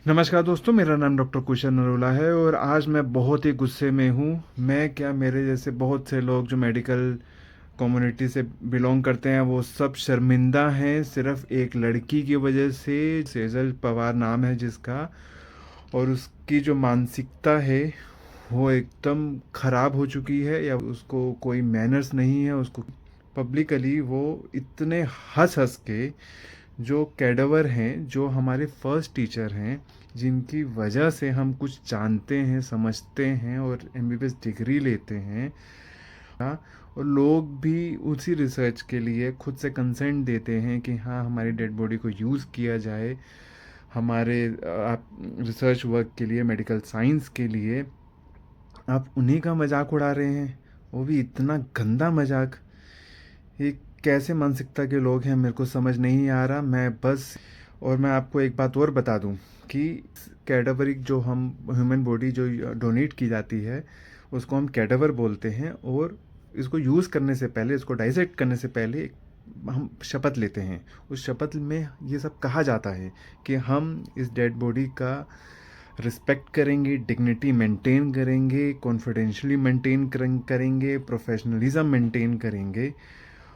नमस्कार दोस्तों, मेरा नाम डॉक्टर कुशन नरूला है और आज मैं बहुत ही गुस्से में हूँ। मैं क्या, मेरे जैसे बहुत से लोग जो मेडिकल कम्युनिटी से बिलोंग करते हैं वो सब शर्मिंदा हैं सिर्फ एक लड़की की वजह से। सेजल पवार नाम है जिसका, और उसकी जो मानसिकता है वो एकदम ख़राब हो चुकी है, या उसको कोई मैनर्स नहीं है। उसको पब्लिकली वो इतने हंस हंस के, जो कैडवर हैं, जो हमारे फर्स्ट टीचर हैं, जिनकी वजह से हम कुछ जानते हैं, समझते हैं और एमबीबीएस डिग्री लेते हैं, हाँ, और लोग भी उसी रिसर्च के लिए खुद से कंसेंट देते हैं कि हाँ, हमारी डेड बॉडी को यूज़ किया जाए हमारे आप रिसर्च वर्क के लिए, मेडिकल साइंस के लिए। आप उन्हीं का मजाक उड़ा रहे हैं, वो भी इतना गंदा मजाक। ये कैसे मानसिकता के लोग हैं, मेरे को समझ नहीं आ रहा। मैं बस, और मैं आपको एक बात और बता दूं कि कैडावरिक जो हम ह्यूमन बॉडी जो डोनेट की जाती है उसको हम कैडावर बोलते हैं, और इसको यूज़ करने से पहले, इसको डाइसेक्ट करने से पहले हम शपथ लेते हैं। उस शपथ में ये सब कहा जाता है कि हम इस डेड बॉडी का रिस्पेक्ट करेंगे, डिग्निटी मेंटेन करेंगे, कॉन्फिडेंशली मेंटेन करेंगे, प्रोफेशनलिज्म मेंटेन करेंगे,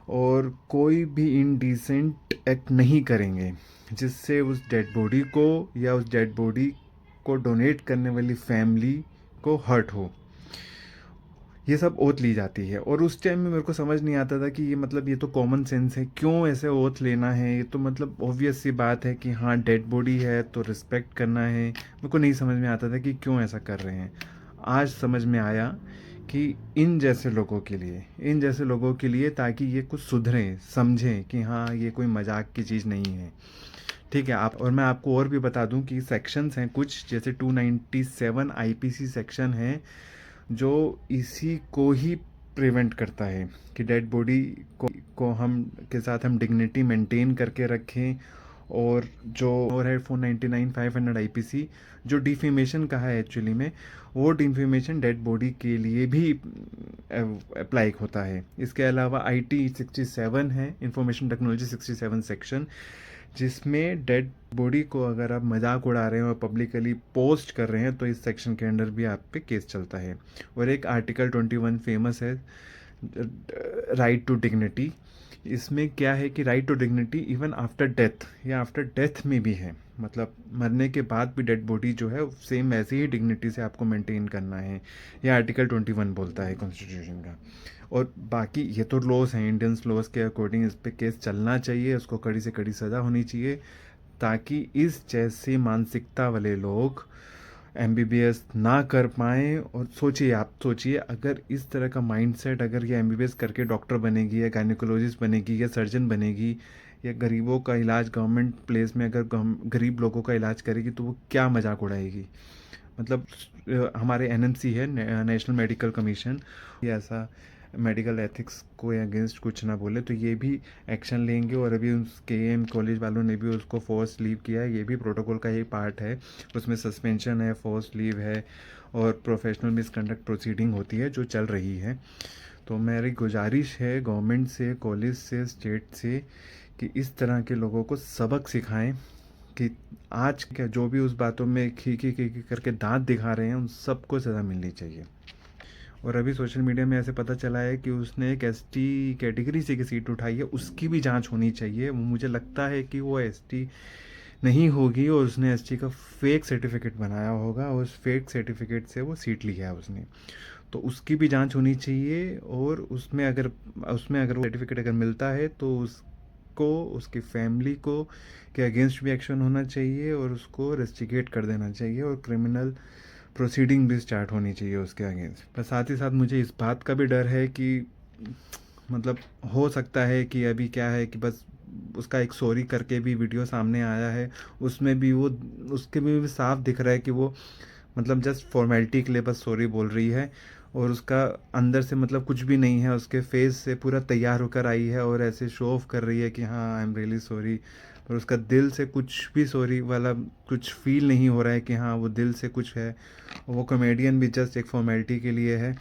और कोई भी इनडिसेंट एक्ट नहीं करेंगे जिससे उस डेड बॉडी को या उस डेड बॉडी को डोनेट करने वाली फैमिली को हर्ट हो। ये सब ओथ ली जाती है, और उस टाइम में मेरे को समझ नहीं आता था कि ये मतलब ये तो कॉमन सेंस है, क्यों ऐसे ओथ लेना है। ये तो मतलब ऑब्वियस सी बात है कि हाँ, डेड बॉडी है तो रिस्पेक्ट करना है। मेरे को नहीं समझ में आता था कि क्यों ऐसा कर रहे हैं। आज समझ में आया कि इन जैसे लोगों के लिए, ताकि ये कुछ सुधरें, समझें कि हाँ, ये कोई मजाक की चीज़ नहीं है। ठीक है आप, और मैं आपको और भी बता दूं कि सेक्शंस हैं कुछ, जैसे 297 आईपीसी सेक्शन है जो इसी को ही प्रिवेंट करता है कि डेड बॉडी को हम के साथ हम डिग्निटी मेंटेन करके रखें। और जो और है 499 500 आईपीसी, जो डिफेमेशन का है एक्चुअली में, वो डिफेमेशन डेड बॉडी के लिए भी अप्लाई होता है। इसके अलावा आईटी 67 है, इंफॉर्मेशन टेक्नोलॉजी 67 सेक्शन, जिसमें डेड बॉडी को अगर आप मजाक उड़ा रहे हैं और पब्लिकली पोस्ट कर रहे हैं तो इस सेक्शन के अंडर भी आप पे केस चलता है। और एक आर्टिकल 21 फेमस है, राइट टू डिग्निटी। इसमें क्या है कि right to dignity even after death, या आफ्टर डेथ में भी है, मतलब मरने के बाद भी डेड बॉडी जो है सेम ऐसे ही डिग्निटी से आपको मेंटेन करना है। यह आर्टिकल 21 बोलता है कॉन्स्टिट्यूशन का। और बाकी ये तो लॉस हैं, इंडियन लॉस के अकॉर्डिंग इस पे केस चलना चाहिए, उसको कड़ी से कड़ी सज़ा होनी चाहिए, ताकि इस जैसे मानसिकता वाले लोग एमबीबीएस ना कर पाएँ। और सोचिए, आप सोचिए, अगर इस तरह का माइंडसेट, अगर ये एमबीबीएस करके डॉक्टर बनेगी या गायनेकोलॉजिस्ट बनेगी या सर्जन बनेगी, या गरीबों का इलाज गवर्नमेंट प्लेस में अगर गरीब लोगों का इलाज करेगी, तो वो क्या मजाक उड़ाएगी। मतलब हमारे एनएमसी है, नेशनल मेडिकल कमीशन, ये ऐसा मेडिकल एथिक्स को अगेंस्ट कुछ ना बोले तो ये भी एक्शन लेंगे। और अभी उसके एम कॉलेज वालों ने भी उसको फोर्स लीव किया है, ये भी प्रोटोकॉल का ही पार्ट है। उसमें सस्पेंशन है, फोर्स लीव है, और प्रोफेशनल मिसकंडक्ट प्रोसीडिंग होती है जो चल रही है। तो मेरी गुजारिश है गवर्नमेंट से, कॉलेज से, स्टेट से, कि इस तरह के लोगों को सबक सिखाएं कि आज क्या जो भी उस बातों में खी करके दांत दिखा रहे हैं उन सबको सज़ा मिलनी चाहिए। और अभी सोशल मीडिया में ऐसे पता चला है कि उसने एक एसटी कैटेगरी से की सीट उठाई है, उसकी भी जांच होनी चाहिए। मुझे लगता है कि वो एसटी नहीं होगी और उसने एसटी का फेक सर्टिफिकेट बनाया होगा, और उस फेक सर्टिफिकेट से वो सीट लिया है उसने। तो उसकी भी जांच होनी चाहिए, और उसमें अगर वो सर्टिफिकेट अगर मिलता है तो उसको, उसकी फैमिली को के अगेंस्ट भी एक्शन होना चाहिए, और उसको रेस्टिकेट कर देना चाहिए, और क्रिमिनल प्रोसीडिंग भी स्टार्ट होनी चाहिए उसके अगेंस्ट। पर साथ ही साथ मुझे इस बात का भी डर है कि मतलब हो सकता है कि अभी क्या है कि बस उसका एक सॉरी करके भी वीडियो सामने आया है, उसमें भी वो, उसके में भी साफ दिख रहा है कि वो मतलब जस्ट फॉर्मेलिटी के लिए बस सॉरी बोल रही है, और उसका अंदर से मतलब कुछ भी नहीं है, उसके फेस से पूरा तैयार होकर आई है और ऐसे शो ऑफ कर रही है कि हाँ, आई एम रियली सॉरी। पर उसका दिल से कुछ भी सॉरी वाला कुछ फील नहीं हो रहा है कि हाँ, वो दिल से कुछ है। और वो कॉमेडियन भी जस्ट एक फॉर्मेलिटी के लिए है।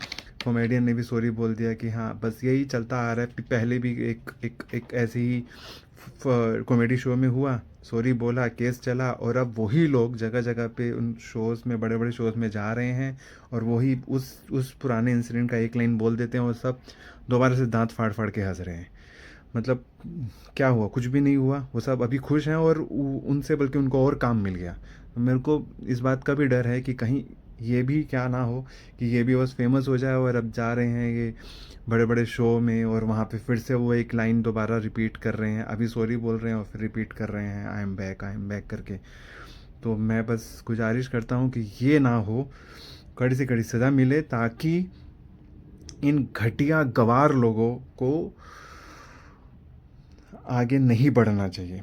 कॉमेडियन ने भी सॉरी बोल दिया कि हाँ, बस यही चलता आ रहा है। पहले भी एक एक एक ऐसी ही कॉमेडी शो में हुआ, सॉरी बोला, केस चला, और अब वही लोग जगह जगह पे उन शोज़ में, बड़े बड़े शोज़ में जा रहे हैं और वही उस पुराने इंसिडेंट का एक लाइन बोल देते हैं और सब दोबारा से दांत फाड़ फाड़ के हंस रहे हैं। मतलब क्या हुआ? कुछ भी नहीं हुआ। वो सब अभी खुश हैं और उनसे बल्कि उनको और काम मिल गया। तो मेरे को इस बात का भी डर है कि कहीं ये भी क्या ना हो कि ये भी बस फेमस हो जाए और अब जा रहे हैं ये बड़े बड़े शो में और वहाँ पे फिर से वो एक लाइन दोबारा रिपीट कर रहे हैं, अभी सॉरी बोल रहे हैं और फिर रिपीट कर रहे हैं, आई एम बैक करके। तो मैं बस गुजारिश करता हूँ कि ये ना हो, कड़ी से कड़ी सज़ा मिले ताकि इन घटिया गवार लोगों को आगे नहीं बढ़ना चाहिए।